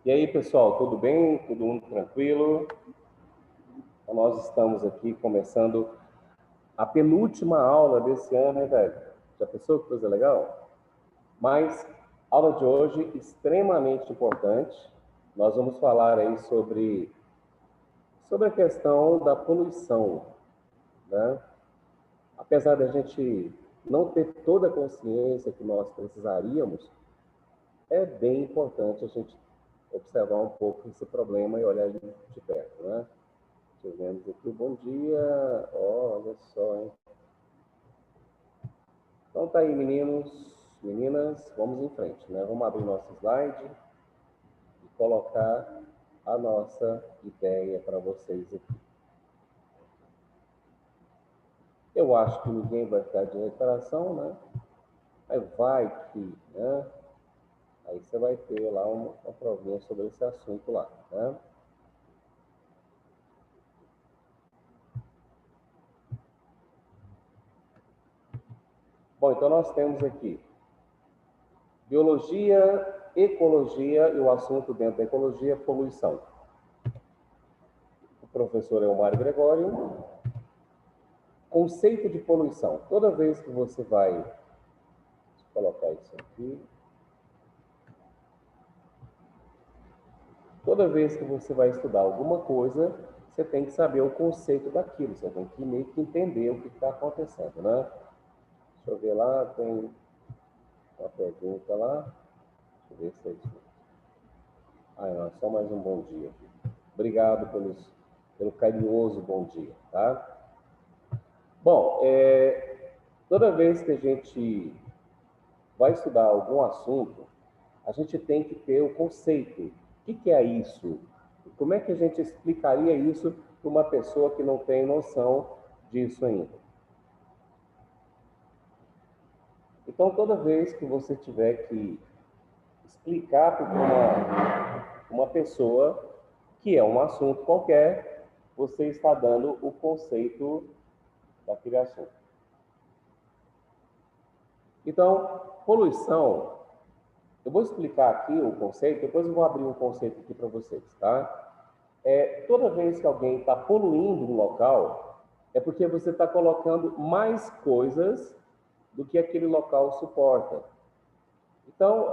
E aí, pessoal, tudo bem? Todo mundo tranquilo? Então, nós estamos aqui começando a penúltima aula desse ano, hein, velho? Já pensou que coisa legal? Mas a aula de hoje extremamente importante. Nós vamos falar aí sobre a questão da poluição, né? Apesar da gente não ter toda a consciência que nós precisaríamos, é bem importante a gente observar um pouco esse problema e olhar ele de perto, né? Tivemos aqui, bom dia, olha só, hein? Então tá aí, meninos, meninas, vamos em frente, né? Vamos abrir nosso slide e colocar a nossa ideia para vocês aqui. Eu acho que ninguém vai ficar de recuperação, né? Aí vai que, né? Aí você vai ter lá uma provinha sobre esse assunto lá, né? Bom, então nós temos aqui biologia, ecologia e o assunto dentro da ecologia, poluição. O professor é o Mário Gregório. Conceito de poluição. Toda vez que você vai... Deixa eu colocar isso aqui. Toda vez que você vai estudar alguma coisa, você tem que saber o conceito daquilo. Você tem que meio que entender o que está acontecendo, né? Deixa eu ver lá, tem uma pergunta lá. Deixa eu ver se é isso. Ah, não, só mais um bom dia. Obrigado pelo carinhoso bom dia, tá? Bom, toda vez que a gente vai estudar algum assunto, a gente tem que ter o conceito. O que é isso? Como é que a gente explicaria isso para uma pessoa que não tem noção disso ainda? Então, toda vez que você tiver que explicar para uma pessoa que é um assunto qualquer, você está dando o conceito daquele assunto. Então, poluição, eu vou explicar aqui o conceito, depois eu vou abrir um conceito aqui para vocês, tá? Toda vez que alguém está poluindo um local, é porque você está colocando mais coisas do que aquele local suporta. Então,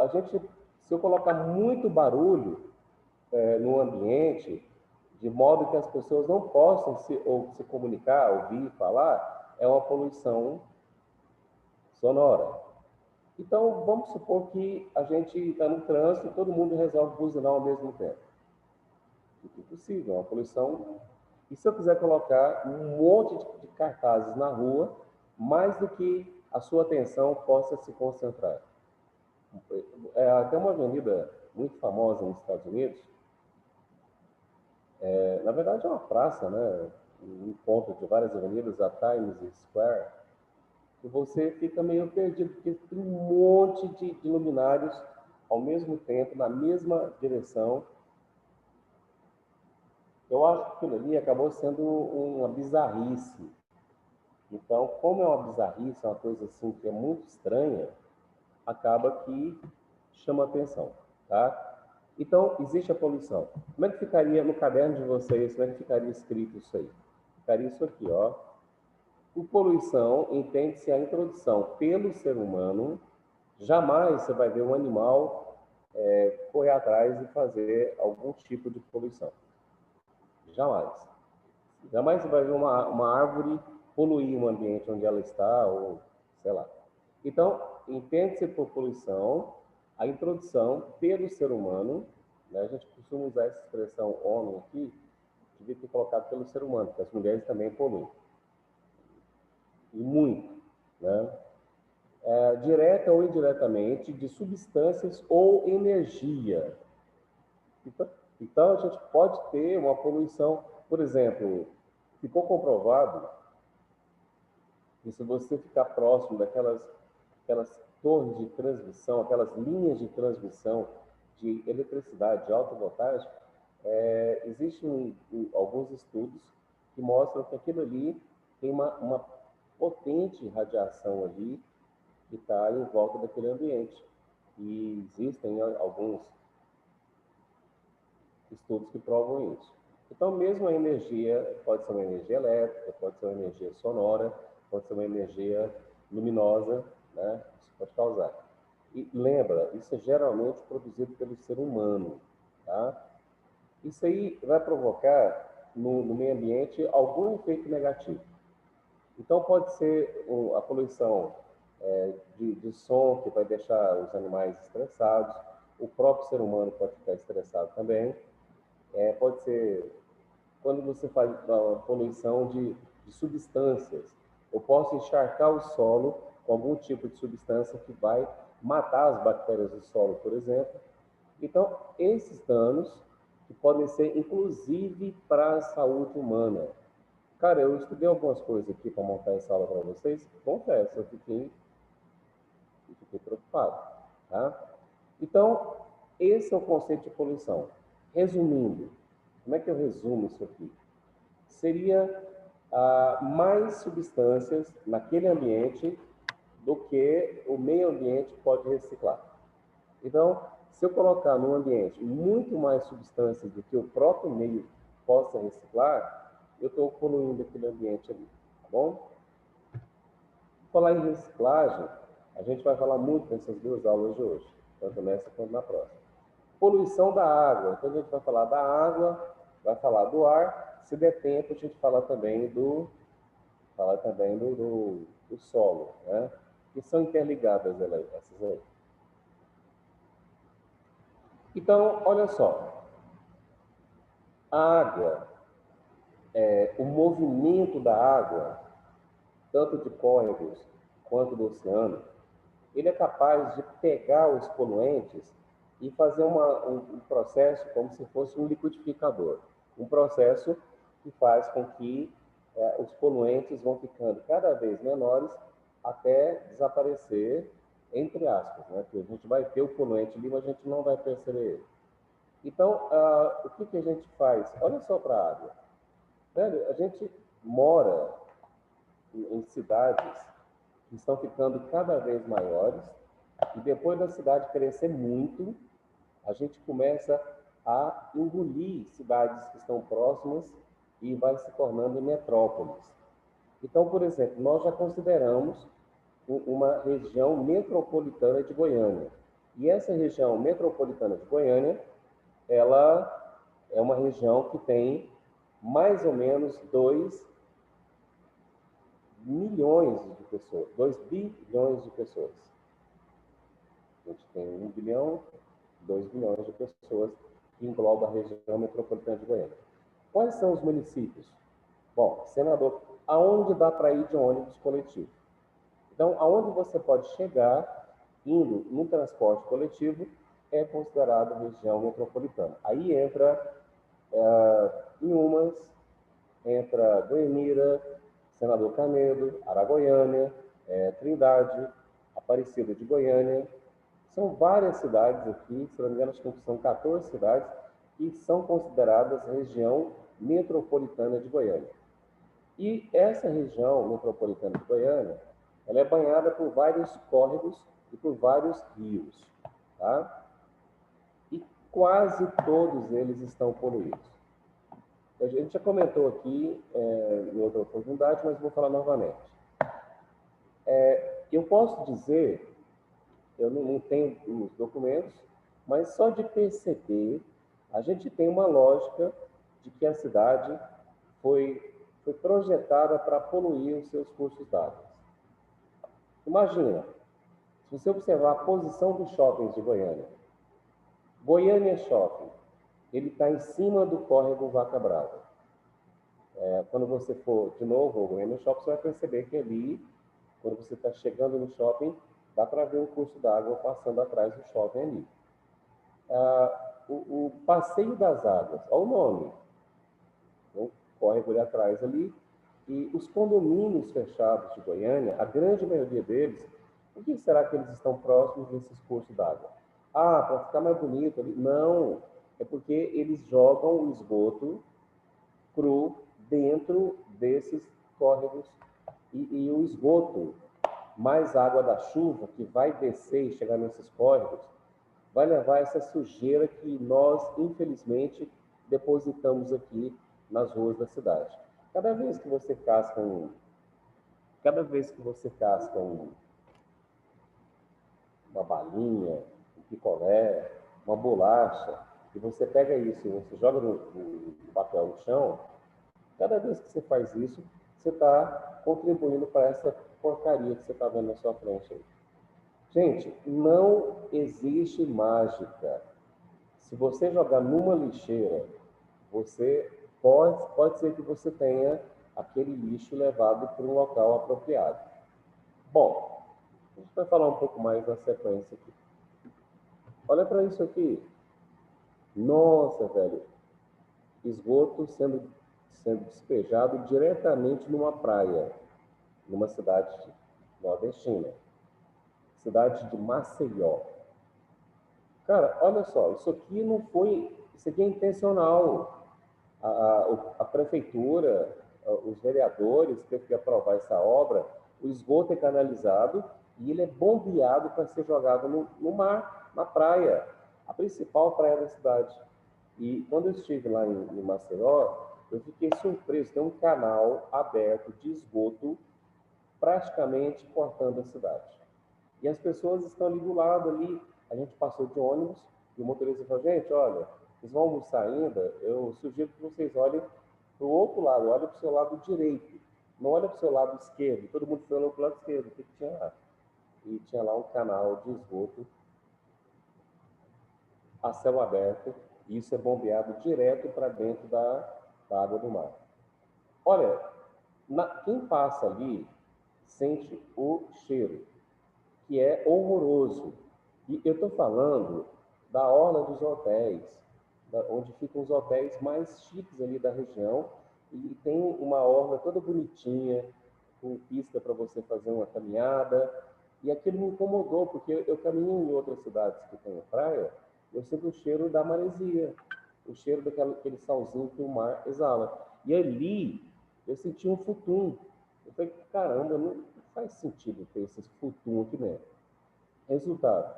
se eu colocar muito barulho no ambiente, de modo que as pessoas não possam se comunicar, ouvir, falar, é uma poluição sonora. Então, vamos supor que a gente está no trânsito e todo mundo resolve buzinar ao mesmo tempo. É impossível, é uma poluição. E se eu quiser colocar um monte de cartazes na rua, mais do que a sua atenção possa se concentrar. Tem uma avenida muito famosa nos Estados Unidos, na verdade é uma praça, né? Um encontro de várias avenidas, a Times Square, e você fica meio perdido, porque tem um monte de luminários ao mesmo tempo, na mesma direção. Eu acho que aquilo ali acabou sendo uma bizarrice. Então, como é uma bizarrice, é uma coisa assim que é muito estranha, acaba que chama atenção, tá? Então, existe a poluição. Como é que ficaria no caderno de vocês, como é que ficaria escrito isso aí? Ficaria isso aqui, ó. Por poluição, entende-se a introdução pelo ser humano. Jamais você vai ver um animal correr atrás e fazer algum tipo de poluição. Jamais. Jamais você vai ver uma árvore poluir um ambiente onde ela está, ou sei lá. Então, entende-se por poluição a introdução pelo ser humano, né? A gente costuma usar essa expressão homem aqui, devia ter colocado pelo ser humano, porque as mulheres também poluem. E muito, né? Direta ou indiretamente, de substâncias ou energia. Então, a gente pode ter uma poluição, por exemplo, ficou comprovado que se você ficar próximo aquelas torres de transmissão, aquelas linhas de transmissão de eletricidade de alta voltagem, existem alguns estudos que mostram que aquilo ali tem uma potente radiação ali que está em volta daquele ambiente. E existem alguns estudos que provam isso. Então, mesmo a energia, pode ser uma energia elétrica, pode ser uma energia sonora, pode ser uma energia luminosa, né? Isso pode causar. E lembra, isso é geralmente produzido pelo ser humano, tá? Isso aí vai provocar no meio ambiente algum efeito negativo. Então, pode ser a poluição de som, que vai deixar os animais estressados, o próprio ser humano pode ficar estressado também. Pode ser quando você faz a poluição de substâncias. Eu posso encharcar o solo com algum tipo de substância que vai matar as bactérias do solo, por exemplo. Então, esses danos que podem ser, inclusive, para a saúde humana. Cara, eu estudei algumas coisas aqui para montar essa aula para vocês. Confesso, eu fiquei preocupado. Tá? Então, esse é o conceito de poluição. Resumindo, como é que eu resumo isso aqui? Seria mais substâncias naquele ambiente do que o meio ambiente pode reciclar. Então, se eu colocar num ambiente muito mais substâncias do que o próprio meio possa reciclar, eu estou poluindo aquele ambiente ali, tá bom? Falar em reciclagem, a gente vai falar muito nessas duas aulas de hoje, tanto nessa quanto na próxima. Poluição da água, então a gente vai falar da água, vai falar do ar, se der tempo a gente fala também do solo, né? Que são interligadas essas aí. Então, olha só, a água, o movimento da água, tanto de córregos quanto do oceano, ele é capaz de pegar os poluentes e fazer um processo como se fosse um liquidificador. Um processo que faz com que os poluentes vão ficando cada vez menores até desaparecer, entre aspas, né? Porque a gente vai ter o poluente ali, mas a gente não vai perceber ele. Então, o que a gente faz? Olha só para a água. Velho, a gente mora em cidades que estão ficando cada vez maiores, e depois da cidade crescer muito, a gente começa a engolir cidades que estão próximas e vai se tornando metrópoles. Então, por exemplo, nós já consideramos uma região metropolitana de Goiânia. E essa região metropolitana de Goiânia, ela é uma região que tem mais ou menos 2 milhões de pessoas, 2 bilhões de pessoas. A gente tem 1 bilhão, 2 bilhões de pessoas que engloba a região metropolitana de Goiânia. Quais são os municípios? Bom, senador, aonde dá para ir de ônibus coletivo? Então, aonde você pode chegar indo no transporte coletivo é considerado região metropolitana. Aí entra Inhumas, entra Goianira, Senador Canedo, Aragoiânia, Trindade, Aparecida de Goiânia. São várias cidades aqui, se não me engano, acho que são 14 cidades que são consideradas região metropolitana de Goiânia. E essa região metropolitana de Goiânia, ela é banhada por vários córregos e por vários rios, tá? E quase todos eles estão poluídos. A gente já comentou aqui em outra oportunidade, mas vou falar novamente. Eu posso dizer, eu não tenho os documentos, mas só de perceber, a gente tem uma lógica de que a cidade foi projetada para poluir os seus cursos d'água. Imagina, se você observar a posição dos shoppings de Goiânia, Goiânia Shopping, ele está em cima do córrego Vaca Brava. Quando você for de novo ao Goiânia Shopping, você vai perceber que ali, quando você está chegando no shopping, dá para ver um curso d'água passando atrás do shopping ali. O Passeio das Águas, olha o nome, o córrego ali atrás ali, e os condomínios fechados de Goiânia, a grande maioria deles, por que será que eles estão próximos desses cursos d'água? Para ficar mais bonito ali. Não, é porque eles jogam o esgoto cru dentro desses córregos. E o esgoto, mais água da chuva, que vai descer e chegar nesses córregos, vai levar essa sujeira que nós, infelizmente, depositamos aqui nas ruas da cidade. Cada vez que você casca cada vez que você casca uma balinha, um picolé, uma bolacha, e você pega isso e você joga no papel no chão, cada vez que você faz isso, você está contribuindo para essa porcaria que você está vendo na sua frente aí. Gente, não existe mágica. Se você jogar numa lixeira, você pode ser que você tenha aquele lixo levado para um local apropriado. Bom, a gente vai falar um pouco mais na sequência aqui. Olha para isso aqui. Nossa, velho. Esgoto sendo despejado diretamente numa praia, numa cidade nordestina. Cidade de Maceió. Cara, olha só, isso aqui não foi... Isso aqui é intencional. A prefeitura, os vereadores teve que aprovar essa obra, o esgoto é canalizado e ele é bombeado para ser jogado no mar, na praia, a principal praia da cidade. E quando eu estive lá em Maceió, eu fiquei surpreso, tem um canal aberto de esgoto praticamente cortando a cidade. E as pessoas estão ali do lado, ali, a gente passou de ônibus, e o motorista falou, gente, olha, vocês vão almoçar ainda? Eu sugiro que vocês olhem para o outro lado, olhem para o seu lado direito, não olhem para o seu lado esquerdo. Todo mundo foi olhando para o lado esquerdo, o que tinha lá? E tinha lá um canal de esgoto a céu aberto, e isso é bombeado direto para dentro da água do mar. Olha, quem passa ali sente o cheiro, que é horroroso. E eu estou falando da orla dos hotéis, onde ficam os hotéis mais chiques ali da região, e tem uma orla toda bonitinha, com pista para você fazer uma caminhada, e aquilo me incomodou, porque eu caminho em outras cidades que tem praia, eu sinto o cheiro da maresia, o cheiro daquele salzinho que o mar exala. E ali, eu senti um futum. Eu falei, caramba, não faz sentido ter esse futum aqui dentro. Resultado,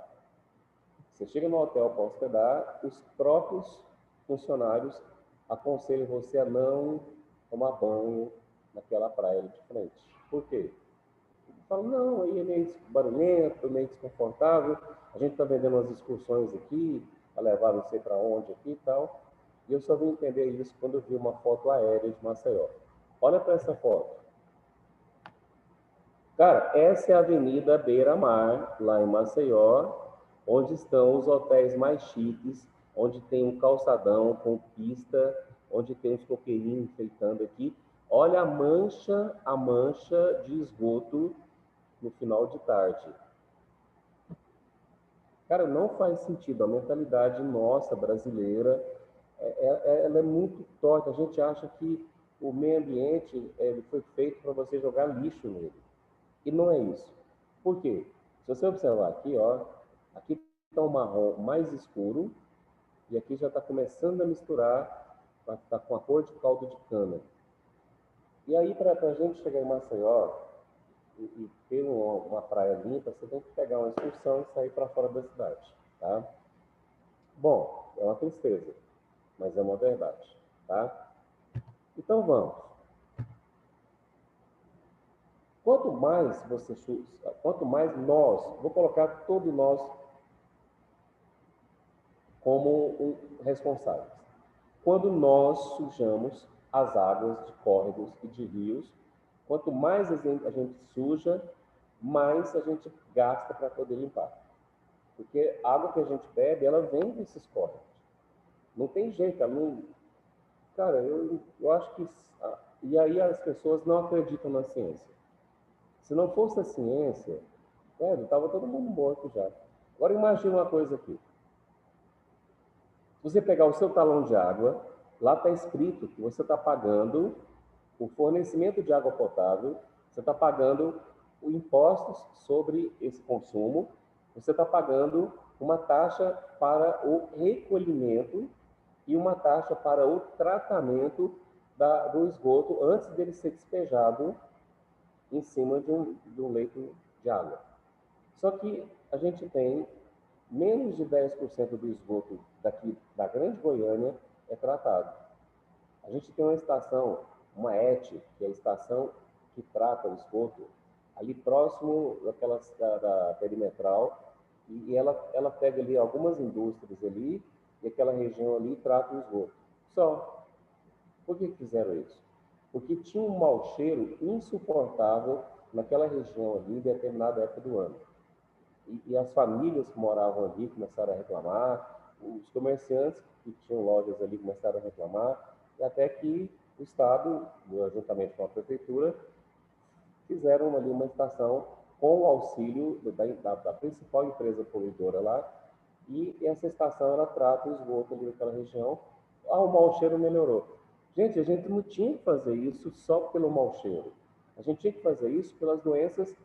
você chega no hotel para hospedar, os próprios funcionários aconselham você a não tomar banho naquela praia ali de frente. Por quê? Fala, não, aí é meio barulhento, meio desconfortável, a gente está vendendo umas excursões aqui, a levar não sei para onde aqui e tal, e eu só vim entender isso quando eu vi uma foto aérea de Maceió. Olha para essa foto. Cara, essa é a Avenida Beira-Mar, lá em Maceió, onde estão os hotéis mais chiques, onde tem um calçadão com pista, onde tem os coqueirinhos enfeitando aqui. Olha a mancha de esgoto no final de tarde. Cara, não faz sentido. A mentalidade nossa, brasileira, ela é muito torta. A gente acha que o meio ambiente ele foi feito para você jogar lixo nele. E não é isso. Por quê? Se você observar aqui, ó, aqui está um marrom mais escuro e aqui já está começando a misturar, está com a cor de caldo de cana. E aí, para a gente chegar em Maceió e ter uma praia limpa, você tem que pegar uma excursão e sair para fora da cidade, tá? Bom, é uma tristeza, mas é uma verdade, tá? Então vamos. Quanto mais nós, vou colocar todos nós como responsáveis. Quando nós sujamos as águas de córregos e de rios, quanto mais a gente suja, mais a gente gasta para poder limpar. Porque a água que a gente bebe, ela vem desses córregos. Não tem jeito, ela não... Cara, eu acho que... E aí as pessoas não acreditam na ciência. Se não fosse a ciência, estava todo mundo morto já. Agora imagine uma coisa aqui. Se você pegar o seu talão de água, lá está escrito que você está pagando o fornecimento de água potável, você está pagando os impostos sobre esse consumo, você está pagando uma taxa para o recolhimento e uma taxa para o tratamento do esgoto antes dele ser despejado em cima de um leito de água. Só que a gente tem menos de 10% do esgoto daqui da Grande Goiânia é tratado. A gente tem uma estação, uma ET, que é a estação que trata o esgoto, ali próximo da perimetral, e ela pega ali algumas indústrias ali, e aquela região ali trata o esgoto. Só. Por que fizeram isso? Porque tinha um mau cheiro insuportável naquela região ali em determinada época do ano. E as famílias que moravam ali começaram a reclamar, os comerciantes que tinham lojas ali começaram a reclamar, e até que o Estado, juntamente com a Prefeitura, fizeram ali uma estação com o auxílio da principal empresa poluidora lá, e essa estação ela trata o esgoto ali daquela região. O mau cheiro melhorou. Gente, a gente não tinha que fazer isso só pelo mau cheiro. A gente tinha que fazer isso pelas doenças,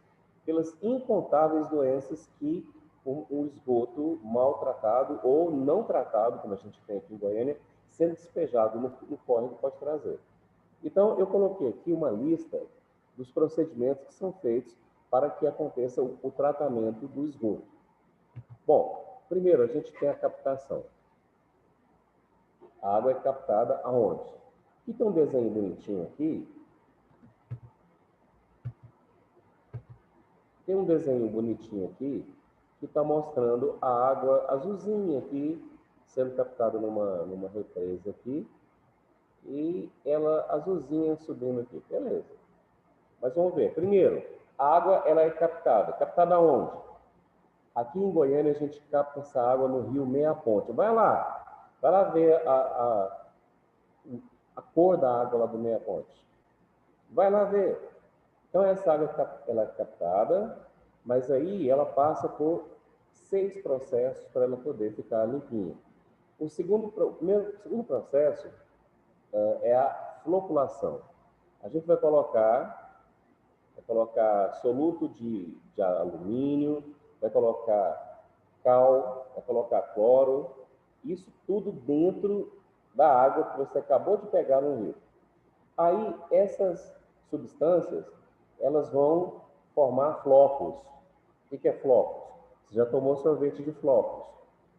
pelas incontáveis doenças que um esgoto maltratado ou não tratado, como a gente tem aqui em Goiânia, sendo despejado no córrego pode trazer. Então, eu coloquei aqui uma lista dos procedimentos que são feitos para que aconteça o tratamento do esgoto. Bom, primeiro a gente tem a captação. A água é captada aonde? Aqui tem um desenho bonitinho aqui. Tem um desenho bonitinho aqui que está mostrando a água azulzinha aqui sendo captada numa represa aqui e ela azulzinha subindo aqui. Beleza. Mas vamos ver. Primeiro, a água ela é captada. Captada aonde? Aqui em Goiânia a gente capta essa água no rio Meia Ponte. Vai lá ver a cor da água lá do Meia Ponte. Vai lá ver. Então essa água ela é captada, mas aí ela passa por 6 processos para ela poder ficar limpinha. O segundo processo é a floculação. A gente vai colocar soluto de alumínio, vai colocar cal, vai colocar cloro, isso tudo dentro da água que você acabou de pegar no rio. Aí essas substâncias, elas vão formar flocos. O que é flocos? Você já tomou sorvete de flocos.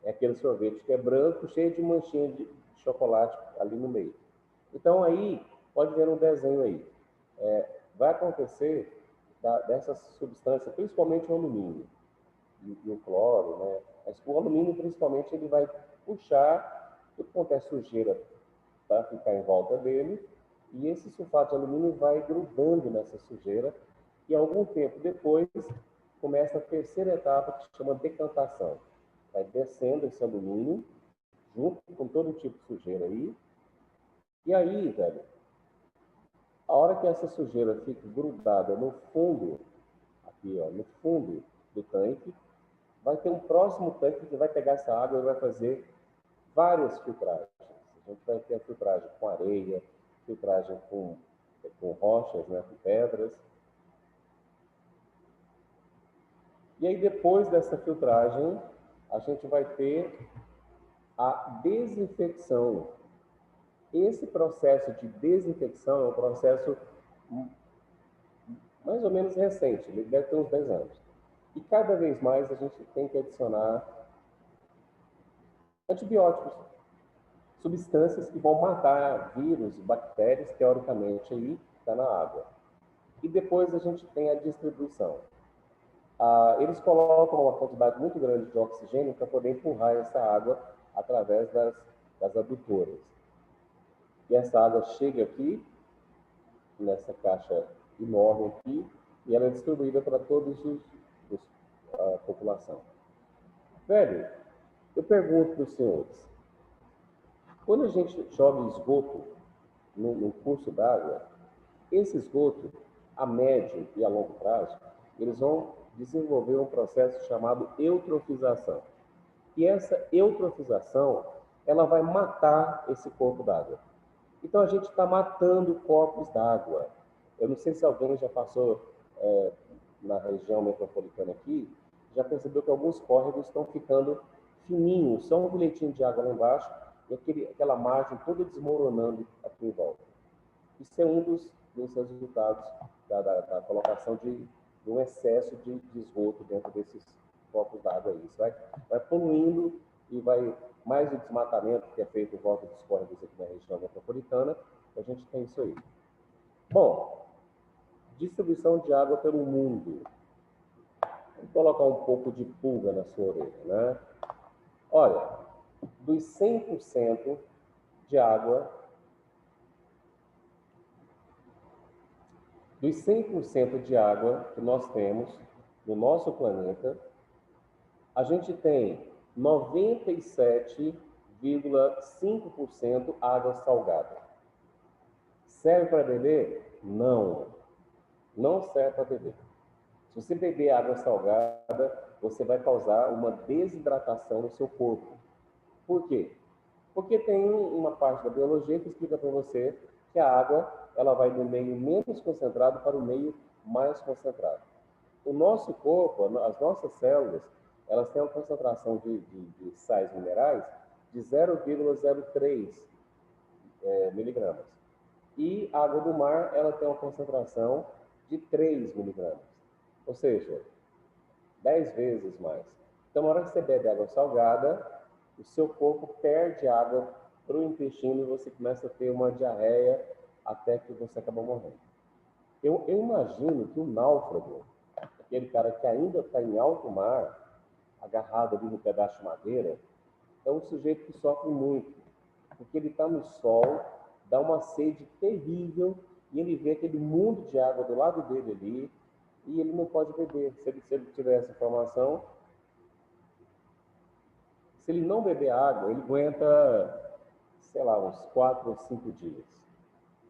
É aquele sorvete que é branco, cheio de manchinha de chocolate ali no meio. Então aí, pode ver no desenho aí, vai acontecer dessas substâncias, principalmente o alumínio e o cloro, né? Mas o alumínio, principalmente, ele vai puxar tudo quanto é sujeira para ficar em volta dele, e esse sulfato de alumínio vai grudando nessa sujeira, e algum tempo depois começa a terceira etapa, que se chama decantação. Vai descendo esse alumínio, junto com todo tipo de sujeira aí, e aí, velho, a hora que essa sujeira fica grudada no fundo, aqui ó, no fundo do tanque, vai ter um próximo tanque que vai pegar essa água e vai fazer várias filtragens. A gente vai ter a filtragem com areia, filtragem com rochas, né, com pedras. E aí, depois dessa filtragem, a gente vai ter a desinfecção. Esse processo de desinfecção é um processo mais ou menos recente, ele deve ter uns 10 anos. E cada vez mais a gente tem que adicionar antibióticos, substâncias que vão matar vírus, bactérias, teoricamente, aí está na água. E depois a gente tem a distribuição. Eles colocam uma quantidade muito grande de oxigênio para poder empurrar essa água através das adutoras. E essa água chega aqui, nessa caixa enorme aqui, e ela é distribuída para todos a população. Velho, eu pergunto para os senhores, quando a gente joga esgoto no curso d'água, esse esgoto, a médio e a longo prazo, eles vão desenvolver um processo chamado eutrofização. E essa eutrofização, ela vai matar esse corpo d'água. Então, a gente está matando corpos d'água. Eu não sei se alguém já passou na região metropolitana aqui, já percebeu que alguns córregos estão ficando fininhos, só um bilhetinho de água lá embaixo, e aquela margem toda desmoronando aqui em volta. Isso é um dos resultados da colocação de um excesso de esgoto dentro desses corpos d'água aí. Isso vai poluindo e vai mais o desmatamento que é feito em volta dos córregos aqui na região metropolitana, a gente tem isso aí. Bom, distribuição de água pelo mundo. Vou colocar um pouco de pulga na sua orelha, né? Olha, dos 100% de água, dos 100% de água que nós temos no nosso planeta, a gente tem 97,5% água salgada. Serve para beber? Não. Não serve para beber. Se você beber água salgada, você vai causar uma desidratação no seu corpo. Por quê? Porque tem uma parte da biologia que explica para você que a água ela vai do meio menos concentrado para o meio mais concentrado. O nosso corpo, as nossas células, elas têm uma concentração de sais minerais de 0,03 miligramas. E a água do mar, ela tem uma concentração de 3 miligramas. Ou seja, 10 vezes mais. Então, na hora que você bebe água salgada, o seu corpo perde água para o intestino e você começa a ter uma diarreia até que você acaba morrendo. Eu imagino que o náufrago, aquele cara que ainda está em alto mar, agarrado ali no pedaço de madeira, é um sujeito que sofre muito, porque ele está no sol, dá uma sede terrível, e ele vê aquele mundo de água do lado dele ali, e ele não pode beber. Se ele tiver essa informação, se ele não beber água, ele aguenta, sei lá, uns 4 ou 5 dias.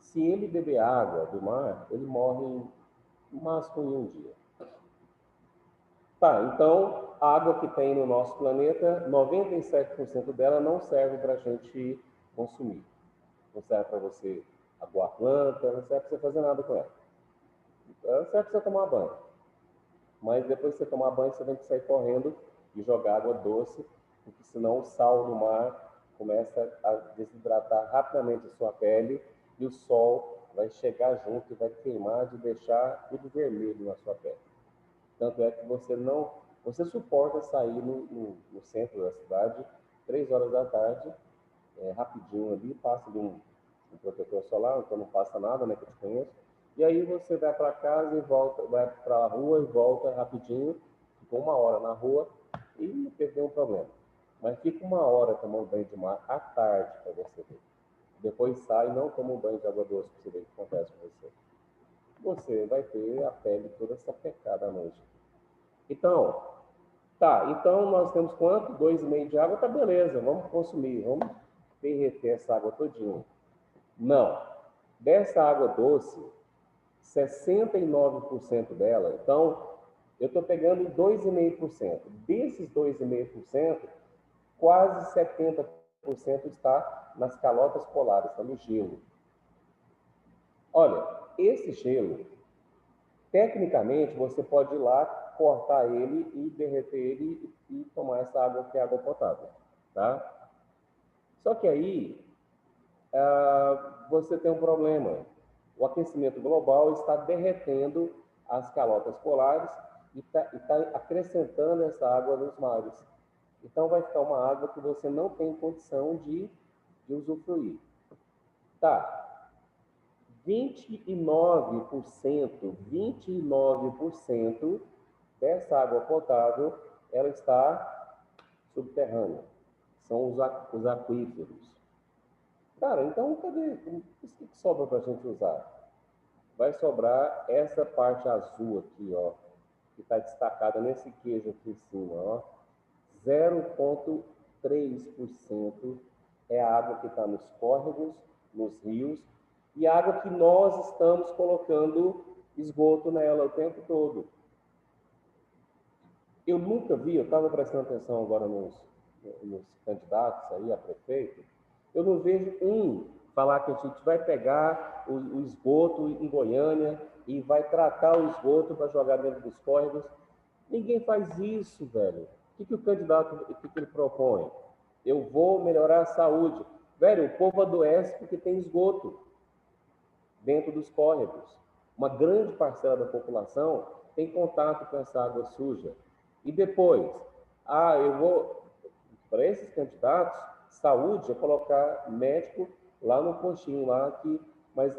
Se ele beber água do mar, ele morre no máximo em um dia. Tá, então, a água que tem no nosso planeta, 97% dela não serve para a gente consumir. Não serve para você aguar a planta, não serve para você fazer nada com ela. Serve para você tomar banho. Mas depois que você tomar banho, você tem que sair correndo e jogar água doce, porque senão o sal do mar começa a desidratar rapidamente a sua pele e o sol vai chegar junto e vai queimar de deixar tudo vermelho na sua pele. Tanto é que você suporta sair no centro da cidade, 3 horas da tarde, rapidinho ali, passa ali um protetor solar, então não passa nada, né, que eu te conheço. E aí você vai para casa e volta, vai para a rua e volta rapidinho, ficou 1 hora na rua e não teve nenhum problema. Mas fica 1 hora tomando banho de mar à tarde para você ver. Depois sai e não toma um banho de água doce para você ver o que acontece com você. Você vai ter a pele toda sapecada à noite. Então, então nós temos quanto? 2,5 de água, tá beleza, vamos consumir, vamos derreter essa água todinha. Não. Dessa água doce, 69% dela, então, eu estou pegando 2,5%. Desses 2,5%, quase 70% está nas calotas polares, está no gelo. Olha, esse gelo, tecnicamente, você pode ir lá, cortar ele e derreter ele e tomar essa água que é água potável, tá? Só que aí, você tem um problema. O aquecimento global está derretendo as calotas polares e está acrescentando essa água nos mares. Então, vai ficar uma água que você não tem condição de usufruir. Tá. 29% dessa água potável, ela está subterrânea. São os aquíferos. Cara, então cadê? O que sobra para a gente usar? Vai sobrar essa parte azul aqui, ó, que está destacada nesse queijo aqui em cima, ó. 0,3% é a água que está nos córregos, nos rios, e a água que nós estamos colocando esgoto nela o tempo todo. Eu nunca vi, eu estava prestando atenção agora nos candidatos aí a prefeito, eu não vejo falar que a gente vai pegar o esgoto em Goiânia e vai tratar o esgoto para jogar dentro dos córregos. Ninguém faz isso, velho. O que o candidato, o que ele propõe? Eu vou melhorar a saúde. Velho, o povo adoece porque tem esgoto dentro dos córregos. Uma grande parcela da população tem contato com essa água suja. E depois, eu vou para esses candidatos, saúde é colocar médico lá no postinho lá que, mas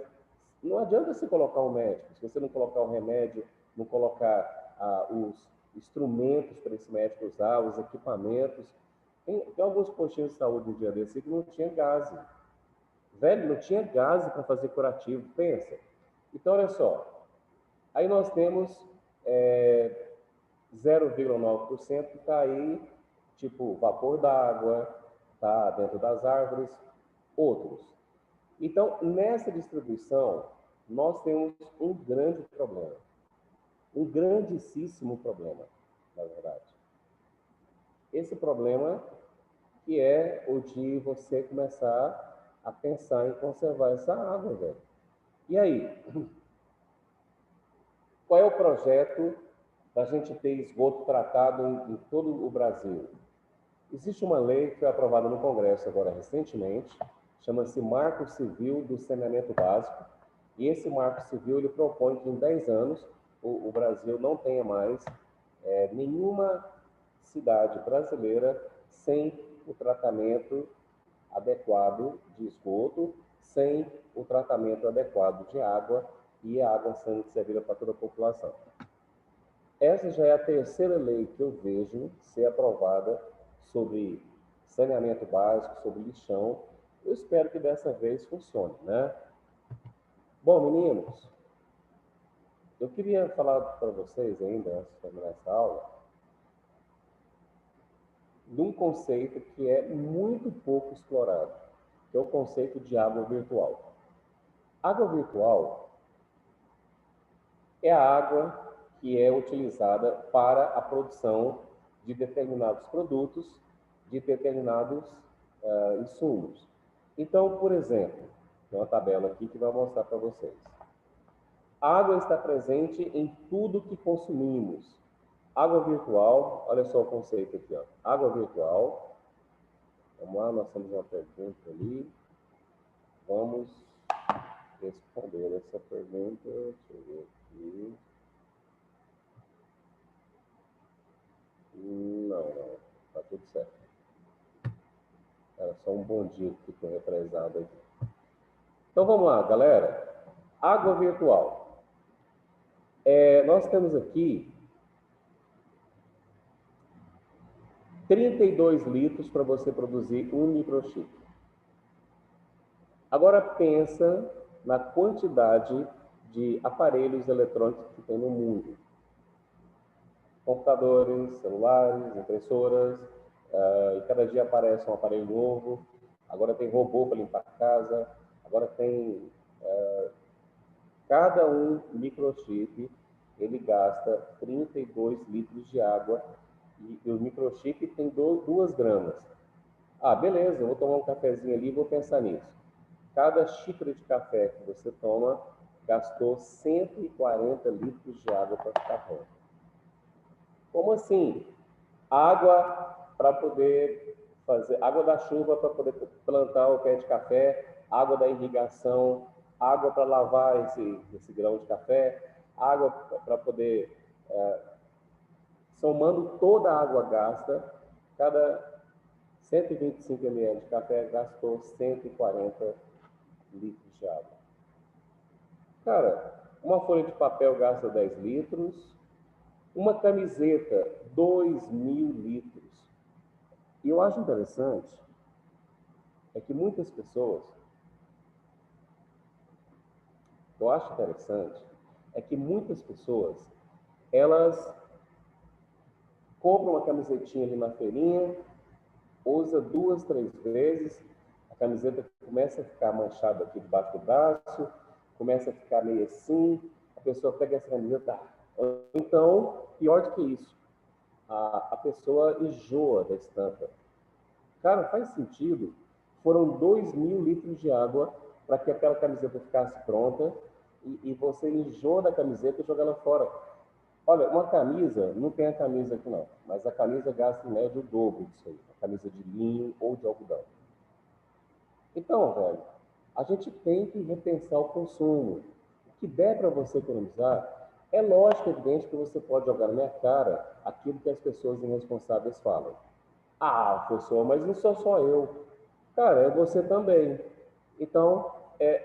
não adianta você colocar um médico, se você não colocar o remédio, não colocar os instrumentos para esse médico usar, os equipamentos. Tem alguns postinhos de saúde no dia desse que não tinha gás. Velho, não tinha gás para fazer curativo, pensa. Então, olha só, aí nós temos 0,9% que está aí, tipo vapor d'água, está dentro das árvores, outros. Então, nessa distribuição, nós temos um grande problema. Um grandíssimo problema, na verdade. Esse problema que é o de você começar a pensar em conservar essa água, velho. E aí? Qual é o projeto da gente ter esgoto tratado em todo o Brasil? Existe uma lei que foi aprovada no Congresso agora recentemente, chama-se Marco Civil do Saneamento Básico, e esse Marco Civil ele propõe que em 10 anos o Brasil não tenha mais nenhuma cidade brasileira sem o tratamento adequado de esgoto, sem o tratamento adequado de água e a água sendo servida para toda a população. Essa já é a terceira lei que eu vejo ser aprovada sobre saneamento básico, sobre lixão. Eu espero que dessa vez funcione, né? Bom, meninos, eu queria falar para vocês ainda, antes de terminar essa aula, de um conceito que é muito pouco explorado, que é o conceito de água virtual. Água virtual é a água que é utilizada para a produção de determinados produtos, de determinados insumos. Então, por exemplo, tem uma tabela aqui que vai mostrar para vocês. A água está presente em tudo que consumimos. Água virtual, olha só o conceito aqui, ó. Água virtual. Vamos lá, nós temos uma pergunta ali. Vamos responder essa pergunta. Deixa eu ver aqui. Não, tá tudo certo. Era só um bom dia que ficou represado aqui. Então vamos lá, galera. Água virtual. Nós temos aqui 32 litros para você produzir um microchip. Agora pensa na quantidade de aparelhos eletrônicos que tem no mundo. Computadores, celulares, impressoras, e cada dia aparece um aparelho novo. Agora tem robô para limpar a casa, agora tem... cada um microchip, ele gasta 32 litros de água e o microchip tem 2 gramas. Ah, beleza, eu vou tomar um cafezinho ali e vou pensar nisso. Cada xícara de café que você toma gastou 140 litros de água para ficar pronto. Como assim? Água para poder fazer, água da chuva para poder plantar o pé de café, água da irrigação, água para lavar esse grão de café, água para poder, somando toda a água gasta, cada 125 ml de café gastou 140 litros de água. Cara, uma folha de papel gasta 10 litros, uma camiseta, 2.000 litros. E eu acho interessante é que muitas pessoas, elas compram uma camisetinha ali na feirinha, usa 2, 3 vezes, a camiseta começa a ficar manchada aqui debaixo do braço, começa a ficar meio assim, a pessoa pega essa camiseta. Então, pior do que isso, a pessoa enjoa da estampa. Cara, faz sentido. Foram 2.000 litros de água para que aquela camiseta ficasse pronta e você enjoa da camiseta e joga ela fora. Olha, uma camisa, não tem a camisa aqui não, mas a camisa gasta em média o dobro disso aí. A camisa de linho ou de algodão. Então, velho, a gente tem que repensar o consumo. O que der para você economizar, é lógico, evidente, que você pode jogar na minha cara aquilo que as pessoas irresponsáveis falam. Ah, professor, mas não sou só eu. Cara, é você também. Então,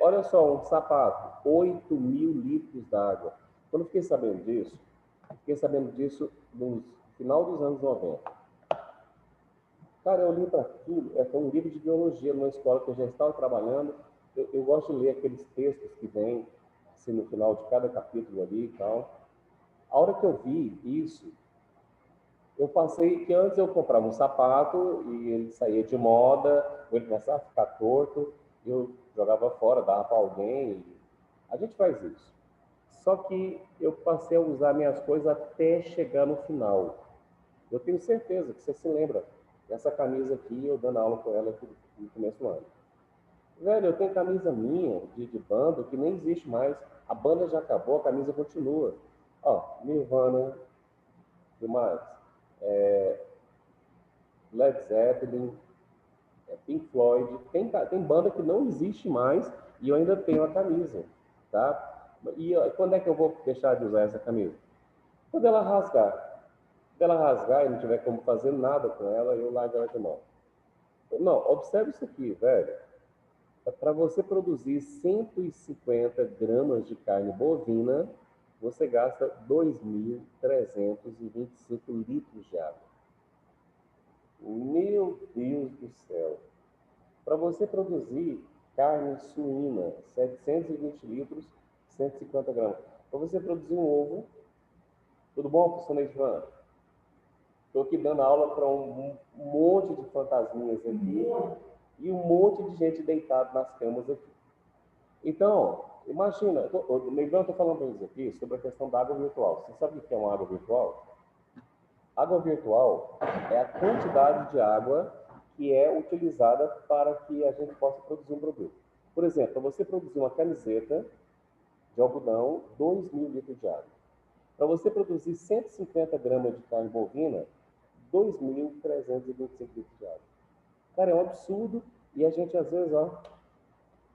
olha só, um sapato, 8.000 litros d'água. Quando eu fiquei sabendo disso no final dos anos 90. Cara, eu li para aquilo, foi um livro de biologia numa escola que eu já estava trabalhando. Eu gosto de ler aqueles textos que vêm assim, no final de cada capítulo ali e tal. A hora que eu vi isso, eu passei que antes eu comprava um sapato e ele saía de moda, ou ele começava a ficar torto, eu jogava fora, dava para alguém. A gente faz isso. Só que eu passei a usar minhas coisas até chegar no final. Eu tenho certeza que você se lembra dessa camisa aqui, eu dando aula com ela no começo do ano. Velho, eu tenho camisa minha de banda que nem existe mais. A banda já acabou, a camisa continua. Ó, Nirvana, demais. Led Zeppelin, Pink Floyd. Tem banda que não existe mais e eu ainda tenho a camisa, tá? E quando é que eu vou deixar de usar essa camisa? Quando ela rasgar. Quando ela rasgar e não tiver como fazer nada com ela, eu largo ela de mão. Não, observe isso aqui, velho. Para você produzir 150 gramas de carne bovina, você gasta 2.325 litros de água. Meu Deus do céu. Para você produzir carne suína, 720 litros, 150 gramas. Para você produzir um ovo, tudo bom, professor Ivan? Estou aqui dando aula para um monte de fantasminhas aqui e um monte de gente deitada nas camas aqui. Então, imagina, lembrando, estou falando para vocês aqui sobre a questão da água virtual. Você sabe o que é uma água virtual? Água virtual é a quantidade de água que é utilizada para que a gente possa produzir um produto. Por exemplo, para você produzir uma camiseta de algodão, 2.000 litros de água. Para você produzir 150 gramas de carne bovina, 2.325 litros de água. Cara, é um absurdo e a gente às vezes, ó,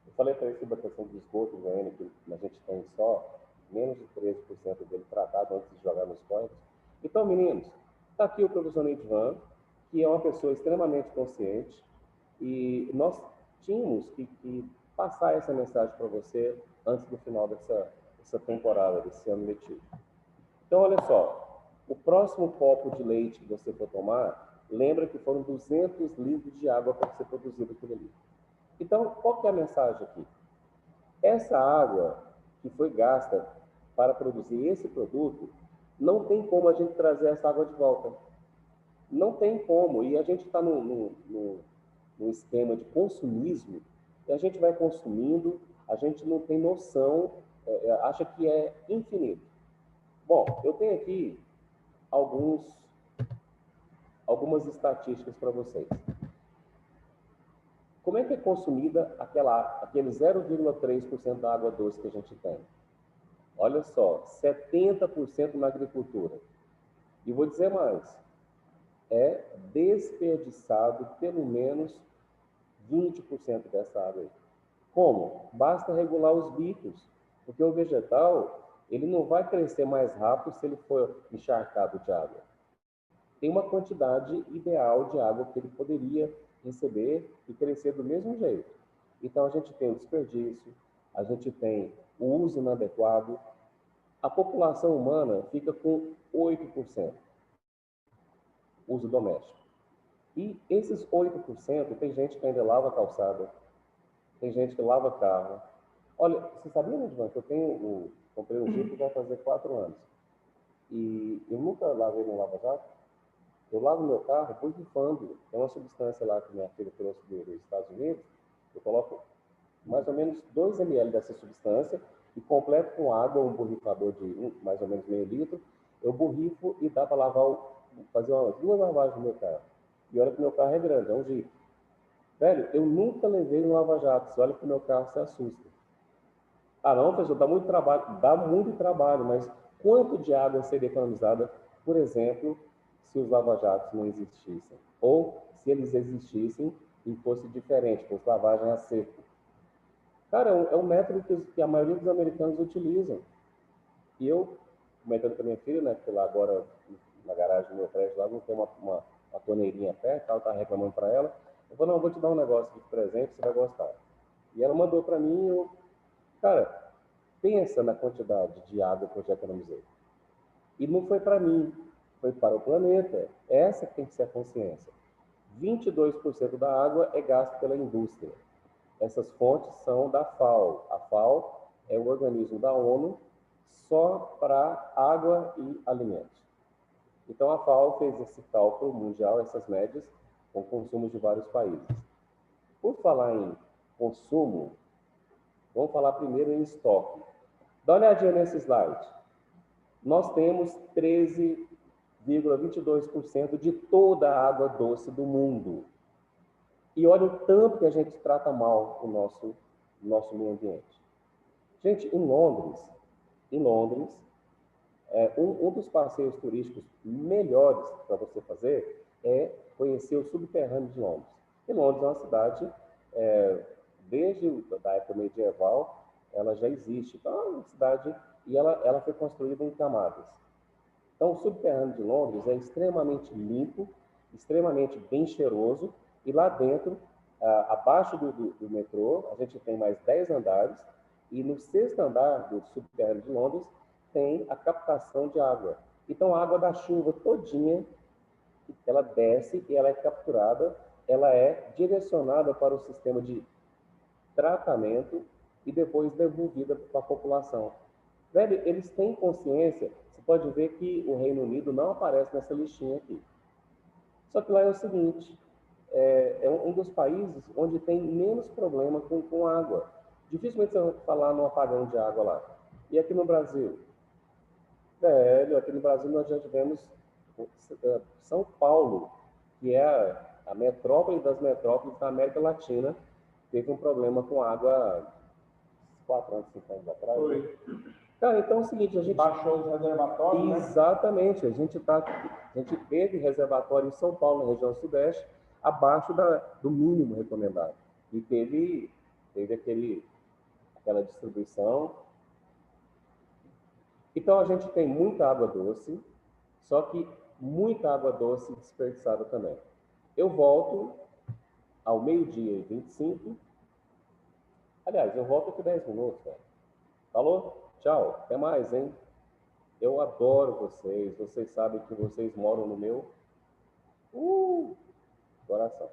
eu falei para ele sobre a questão do esgoto, Goiânia, que a gente tem só menos de 13% dele tratado antes de jogar nos corpos. Então, meninos, está aqui o professor Nidvan, que é uma pessoa extremamente consciente, e nós tínhamos que passar essa mensagem para você antes do final dessa temporada, desse ano letivo. Então, olha só, o próximo copo de leite que você for tomar, lembra que foram 200 litros de água para ser produzido aquilo ali. Então, qual que é a mensagem aqui? Essa água que foi gasta para produzir esse produto, não tem como a gente trazer essa água de volta. Não tem como. E a gente está no esquema de consumismo, e a gente vai consumindo, a gente não tem noção, acha que é infinito. Bom, eu tenho aqui algumas estatísticas para vocês. Como é que é consumida aquele 0,3% da água doce que a gente tem? Olha só, 70% na agricultura. E vou dizer mais, é desperdiçado pelo menos 20% dessa água aí. Como? Basta regular os bicos, porque o vegetal, ele não vai crescer mais rápido se ele for encharcado de água. Tem uma quantidade ideal de água que ele poderia receber e crescer do mesmo jeito. Então, a gente tem o desperdício, a gente tem o uso inadequado. A população humana fica com 8% uso doméstico. E esses 8%, tem gente que ainda lava calçada, tem gente que lava carro. Olha, você sabia, Edvan, que comprei um Jeep que vai fazer 4 anos. E eu nunca lavei no lava-jato. Eu lavo meu carro borrifando. Tem uma substância lá que minha filha trouxe dos Estados Unidos. Eu coloco mais ou menos 2 ml dessa substância e completo com água, um borrifador de mais ou menos meio litro. Eu borrifo e dá para fazer umas 2 lavagens no meu carro. E olha que meu carro é grande, é um Jeep. Velho, eu nunca levei no lava-jato. Você olha para o meu carro, você assusta. Ah, não, pessoal, dá muito trabalho, mas quanto de água seria economizada, por exemplo, se os lava-jatos não existissem? Ou se eles existissem e fosse diferente, fosse lavagem a seco? Cara, é um método que a maioria dos americanos utilizam. E eu, comentando com a minha filha, né, porque lá agora, na garagem do meu prédio, lá não tem uma uma torneirinha perto, ela estava reclamando para ela. Eu falei, não, vou te dar um negócio de presente, você vai gostar. E ela mandou para mim, cara, pensa na quantidade de água que eu já economizei. E não foi para mim, foi para o planeta. Essa que tem que ser a consciência. 22% da água é gasto pela indústria. Essas fontes são da FAO. A FAO é o organismo da ONU só para água e alimentos. Então a FAO fez esse cálculo mundial, essas médias, com consumos de vários países. Por falar em consumo, vamos falar primeiro em estoque. Dá uma olhadinha nesse slide. Nós temos 13,22% de toda a água doce do mundo. E olha o tanto que a gente trata mal o nosso meio ambiente. Gente, em Londres, um dos passeios turísticos melhores para você fazer é conhecer o subterrâneo de Londres. E Londres é uma cidade, desde a época medieval, ela já existe. Então, é uma cidade, e ela foi construída em camadas. Então, o subterrâneo de Londres é extremamente limpo, extremamente bem cheiroso, e lá dentro, abaixo do metrô, a gente tem mais 10 andares, e no sexto andar do subterrâneo de Londres tem a captação de água. Então, a água da chuva todinha, ela desce e ela é capturada, ela é direcionada para o sistema de tratamento e depois devolvida para a população. Velho, eles têm consciência, você pode ver que o Reino Unido não aparece nessa listinha aqui. Só que lá é o seguinte, é um dos países onde tem menos problema com água. Dificilmente você vai falar no apagão de água lá. E aqui no Brasil? Velho, aqui no Brasil nós já tivemos São Paulo, que é a metrópole das metrópoles da América Latina, teve um problema com água 4 anos, 5 anos atrás. Foi. Cara, então é o seguinte, a gente... Baixou os reservatórios, né? Exatamente, a gente teve reservatório em São Paulo, na região sudeste, abaixo do mínimo recomendado. E teve aquela distribuição. Então a gente tem muita água doce, só que muita água doce desperdiçada também. Eu volto ao 12h25. Aliás, eu volto aqui 10 minutos, cara. Falou? Tchau. Até mais, hein? Eu adoro vocês. Vocês sabem que vocês moram no meu coração.